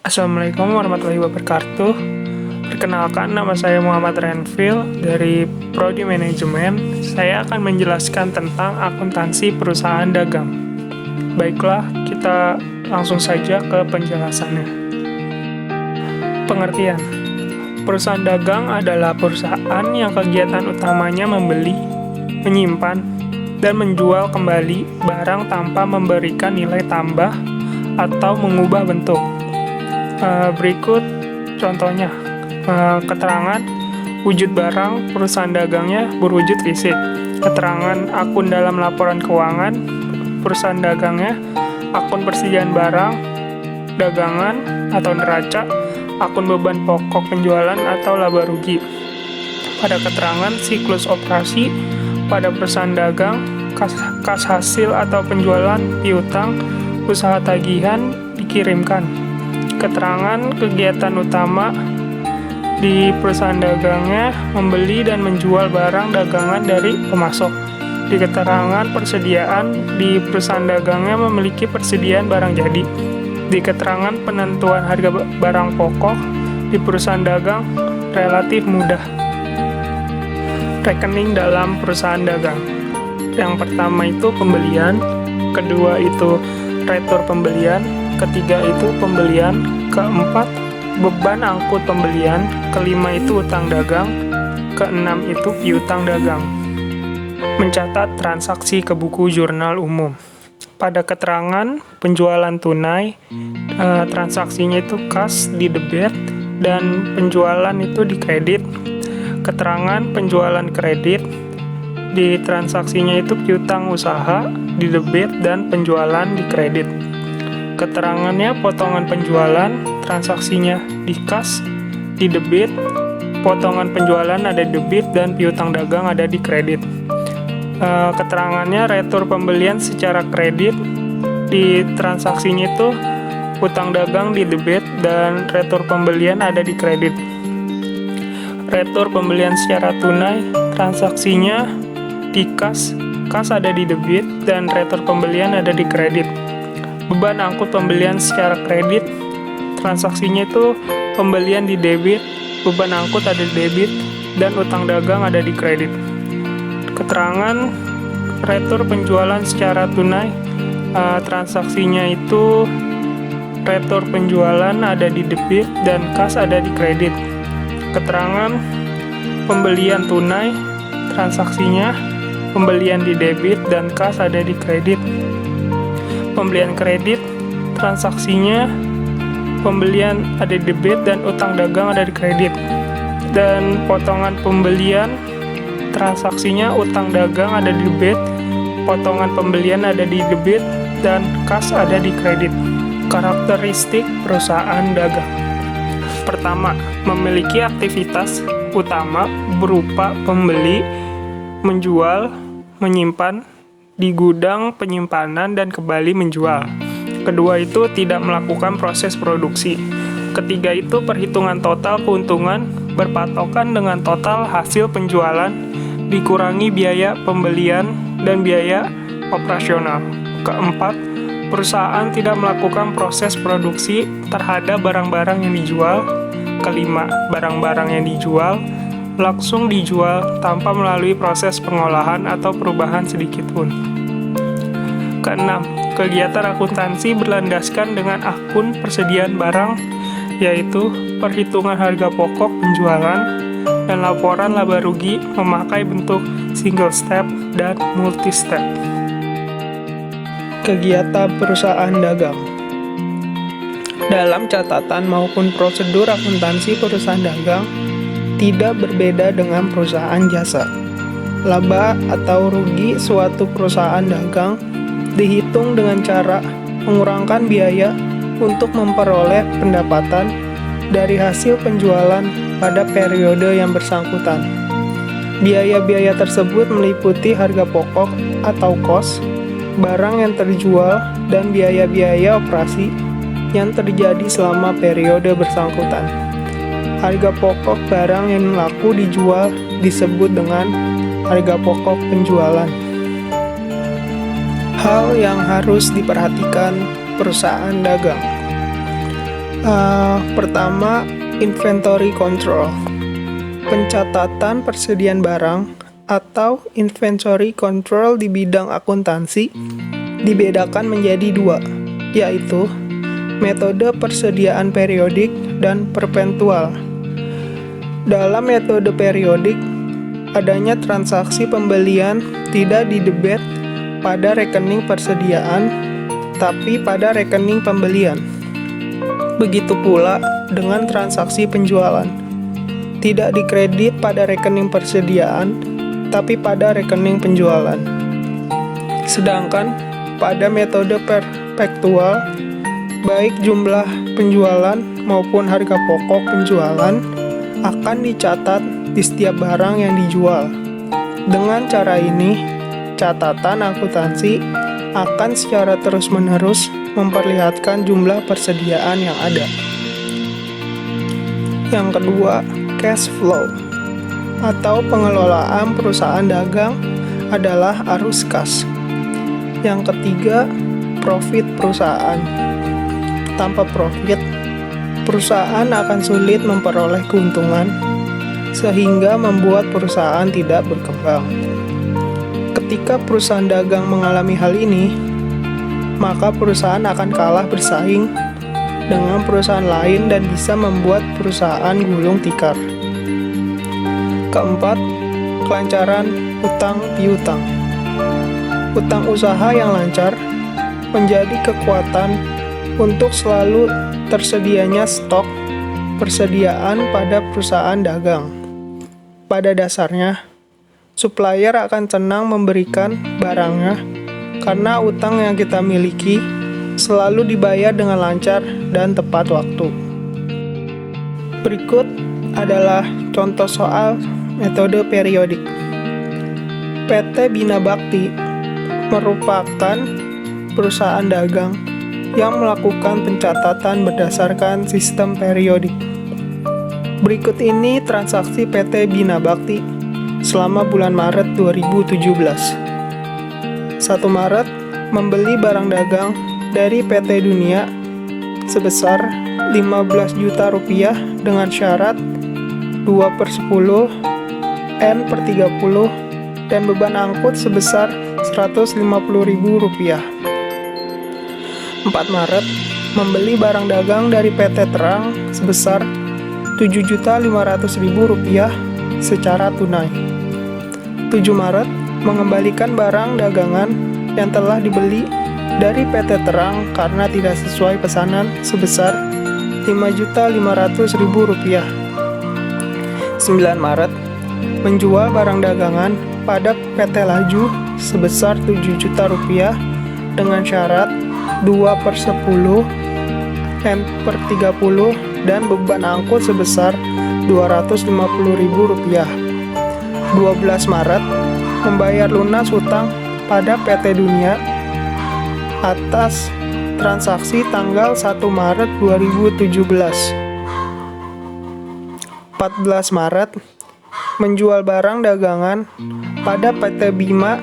Assalamualaikum warahmatullahi wabarakatuh. Perkenalkan, nama saya Muhammad Renvil dari Prodi Manajemen. Saya akan menjelaskan tentang akuntansi perusahaan dagang. Baiklah, kita langsung saja ke penjelasannya. Pengertian. Perusahaan dagang adalah perusahaan yang kegiatan utamanya membeli, menyimpan, dan menjual kembali barang tanpa memberikan nilai tambah atau mengubah bentuk. Berikut contohnya, keterangan wujud barang perusahaan dagangnya berwujud fisik, keterangan akun dalam laporan keuangan perusahaan dagangnya, akun persediaan barang dagangan atau neraca, akun beban pokok penjualan atau laba rugi. Pada keterangan siklus operasi pada perusahaan dagang, kas hasil atau penjualan piutang, usaha tagihan dikirimkan. Keterangan kegiatan utama di perusahaan dagangnya membeli dan menjual barang dagangan dari pemasok. Di keterangan persediaan di perusahaan dagangnya memiliki persediaan barang jadi. Di keterangan penentuan harga barang pokok di perusahaan dagang relatif mudah. Rekening dalam perusahaan dagang. Yang pertama itu pembelian, kedua itu retur pembelian, ketiga itu pembelian, keempat beban angkut pembelian, kelima itu utang dagang, keenam itu piutang dagang. Mencatat transaksi ke buku jurnal umum. Pada keterangan penjualan tunai, transaksinya itu kas di debit dan penjualan itu di kredit. Keterangan penjualan kredit, di transaksinya itu piutang usaha di debit dan penjualan di kredit. Keterangannya potongan penjualan, transaksinya di kas, di debit, potongan penjualan ada di debit dan piutang dagang ada di kredit. Keterangannya retur pembelian secara kredit, di transaksinya itu utang dagang di debit dan retur pembelian ada di kredit. Retur pembelian secara tunai, transaksinya di kas ada di debit dan retur pembelian ada di kredit. Beban angkut pembelian secara kredit, transaksinya itu pembelian di debit, beban angkut ada di debit, dan utang dagang ada di kredit. Keterangan retur penjualan secara tunai, transaksinya itu retur penjualan ada di debit dan kas ada di kredit. Keterangan pembelian tunai, transaksinya pembelian di debit dan kas ada di kredit. Pembelian kredit, transaksinya pembelian ada di debit dan utang dagang ada di kredit. Dan potongan pembelian, transaksinya utang dagang ada di debit, potongan pembelian ada di debit, dan kas ada di kredit. Karakteristik perusahaan dagang. Pertama, memiliki aktivitas utama berupa pembeli, menjual, menyimpan di gudang penyimpanan dan kembali menjual. Kedua itu tidak melakukan proses produksi. Ketiga itu perhitungan total keuntungan berpatokan dengan total hasil penjualan dikurangi biaya pembelian dan biaya operasional. Keempat, perusahaan tidak melakukan proses produksi terhadap barang-barang yang dijual. Kelima, barang-barang yang dijual langsung dijual tanpa melalui proses pengolahan atau perubahan sedikitpun. Keenam, kegiatan akuntansi berlandaskan dengan akun persediaan barang, yaitu perhitungan harga pokok penjualan dan laporan laba rugi memakai bentuk single step dan multi step. Kegiatan perusahaan dagang. Dalam catatan maupun prosedur akuntansi perusahaan dagang tidak berbeda dengan perusahaan jasa. Laba atau rugi suatu perusahaan dagang dihitung dengan cara mengurangkan biaya untuk memperoleh pendapatan dari hasil penjualan pada periode yang bersangkutan. Biaya-biaya tersebut meliputi harga pokok atau cost, barang yang terjual, dan biaya-biaya operasi yang terjadi selama periode bersangkutan. Harga pokok barang yang laku dijual disebut dengan harga pokok penjualan. Hal yang harus diperhatikan perusahaan dagang. Pertama, inventory control. Pencatatan persediaan barang atau inventory control di bidang akuntansi dibedakan menjadi dua, yaitu metode persediaan periodik dan perpetual. Dalam metode periodik, adanya transaksi pembelian tidak didebet pada rekening persediaan, tapi pada rekening pembelian. Begitu pula dengan transaksi penjualan, tidak dikredit pada rekening persediaan, tapi pada rekening penjualan. Sedangkan pada metode perpetual, baik jumlah penjualan maupun harga pokok penjualan akan dicatat di setiap barang yang dijual. Dengan cara ini, catatan akuntansi akan secara terus-menerus memperlihatkan jumlah persediaan yang ada. Yang kedua, cash flow atau pengelolaan perusahaan dagang adalah arus kas. Yang ketiga, profit perusahaan. Tanpa profit, perusahaan akan sulit memperoleh keuntungan, sehingga membuat perusahaan tidak berkembang. Ketika perusahaan dagang mengalami hal ini, maka perusahaan akan kalah bersaing dengan perusahaan lain dan bisa membuat perusahaan gulung tikar. Keempat, kelancaran utang piutang. Utang usaha yang lancar menjadi kekuatan untuk selalu tersedianya stok persediaan pada perusahaan dagang. Pada dasarnya, supplier akan senang memberikan barangnya karena utang yang kita miliki selalu dibayar dengan lancar dan tepat waktu. Berikut adalah contoh soal metode periodik. PT Bina Bakti merupakan perusahaan dagang yang melakukan pencatatan berdasarkan sistem periodik. Berikut ini transaksi PT Bina Bakti selama bulan Maret 2017. 1 Maret membeli barang dagang dari PT Dunia sebesar 15 juta rupiah dengan syarat 2/10, N/30, dan beban angkut sebesar 150.000 rupiah. 4 Maret membeli barang dagang dari PT Terang sebesar 7.500.000 rupiah secara tunai. 7 Maret mengembalikan barang dagangan yang telah dibeli dari PT Terang karena tidak sesuai pesanan sebesar 5.500.000 rupiah. 9 Maret menjual barang dagangan pada PT Laju sebesar 7 juta rupiah dengan syarat 2/10, N/30, dan beban angkut sebesar 250.000 rupiah. 12 Maret membayar lunas hutang pada PT Dunia atas transaksi tanggal 1 Maret 2017. 14 Maret menjual barang dagangan pada PT Bima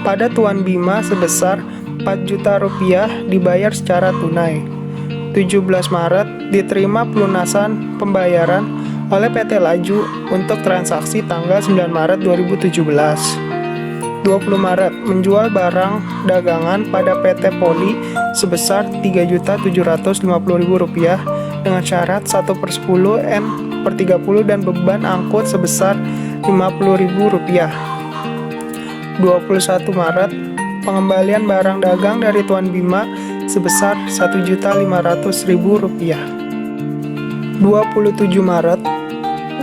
pada Tuan Bima sebesar 4 juta rupiah dibayar secara tunai. 17 Maret diterima pelunasan pembayaran oleh PT Laju untuk transaksi tanggal 9 Maret 2017. 20 Maret menjual barang dagangan pada PT Poli sebesar 3.750.000 rupiah dengan syarat 1/10, N/30, dan beban angkut sebesar 50.000 rupiah. 21 Maret pengembalian barang dagang dari Tuan Bima sebesar 1.500.000 rupiah. 27 Maret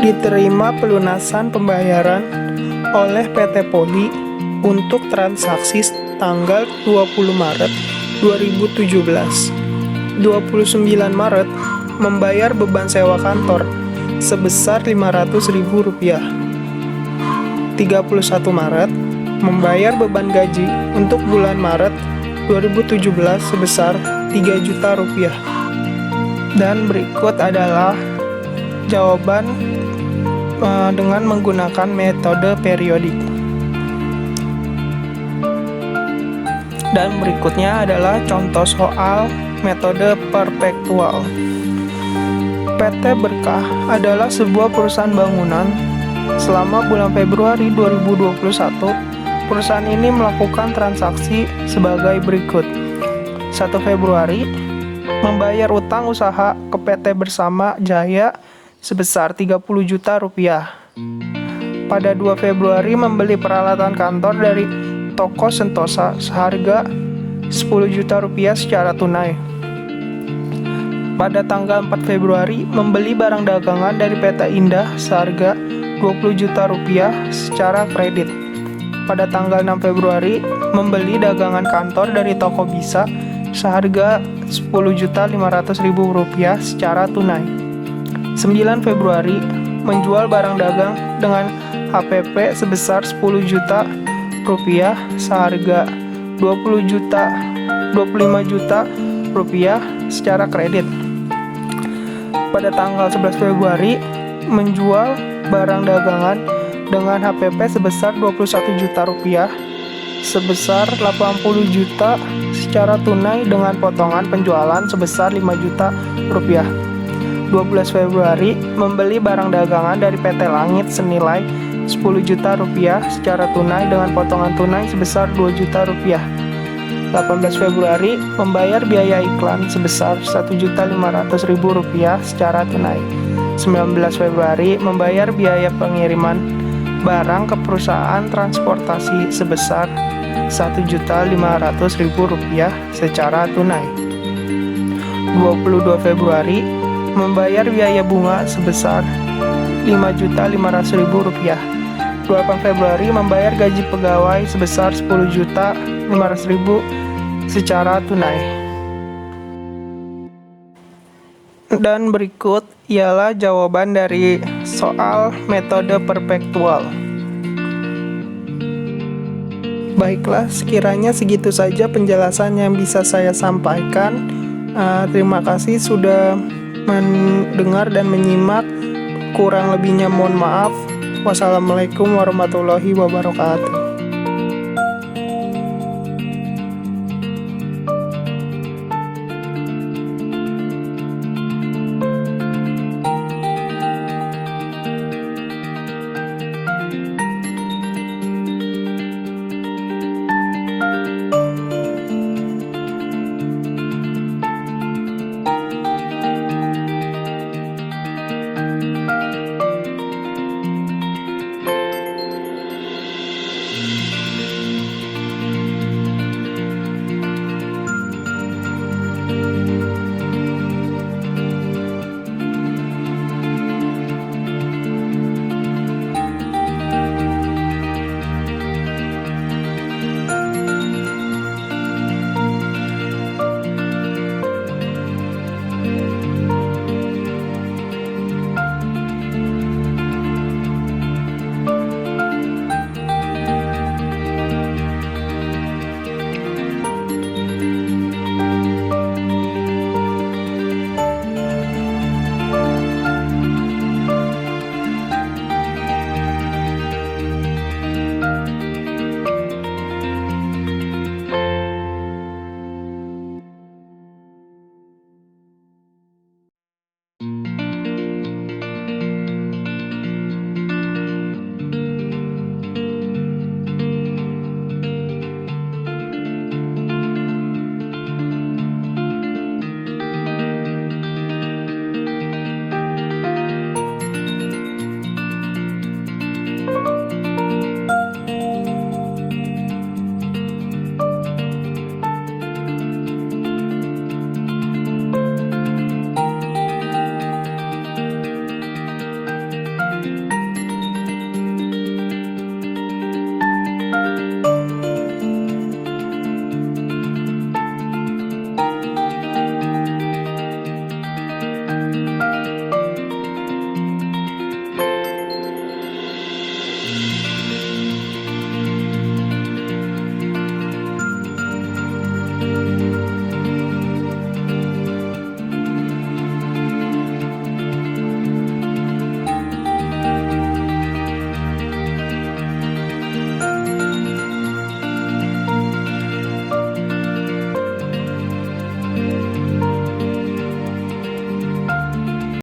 diterima pelunasan pembayaran oleh PT Poli untuk transaksi tanggal 20 Maret 2017. 29 Maret membayar beban sewa kantor sebesar 500.000 rupiah. 31 Maret membayar beban gaji untuk bulan Maret 2017 sebesar 3 juta rupiah. Dan berikut adalah jawaban dengan menggunakan metode periodik. Dan berikutnya adalah contoh soal metode perpetual. PT Berkah adalah sebuah perusahaan bangunan. Selama bulan Februari 2021, perusahaan ini melakukan transaksi sebagai berikut. 1 Februari, membayar utang usaha ke PT Bersama Jaya sebesar 30 juta rupiah. Pada 2 Februari, membeli peralatan kantor dari toko Sentosa seharga 10 juta rupiah secara tunai. Pada tanggal 4 Februari, membeli barang dagangan dari PT Indah seharga 20 juta rupiah secara kredit. Pada tanggal 6 Februari, membeli dagangan kantor dari toko Bisa seharga 10.500.000 rupiah secara tunai. 9 Februari, menjual barang dagang dengan HPP sebesar 10 juta rupiah seharga 25 juta rupiah secara kredit. Pada tanggal 11 Februari, menjual barang dagangan dengan HPP sebesar 21 juta rupiah sebesar 80 juta secara tunai dengan potongan penjualan sebesar 5 juta rupiah. 12 Februari, membeli barang dagangan dari PT Langit senilai 10 juta rupiah secara tunai dengan potongan tunai sebesar 2 juta rupiah. 18 Februari, membayar biaya iklan sebesar 1.500.000 rupiah secara tunai. 19 Februari, membayar biaya pengiriman barang ke perusahaan transportasi sebesar 1.500.000 rupiah secara tunai. 22 Februari, membayar biaya bunga sebesar 5.500.000 rupiah. 8 Februari, membayar gaji pegawai sebesar 10.500.000 secara tunai. Dan berikut ialah jawaban dari soal metode perpektual. Baiklah, sekiranya segitu saja penjelasan yang bisa saya sampaikan. Terima kasih sudah mendengar dan menyimak. Kurang lebihnya mohon maaf. Wassalamualaikum warahmatullahi wabarakatuh.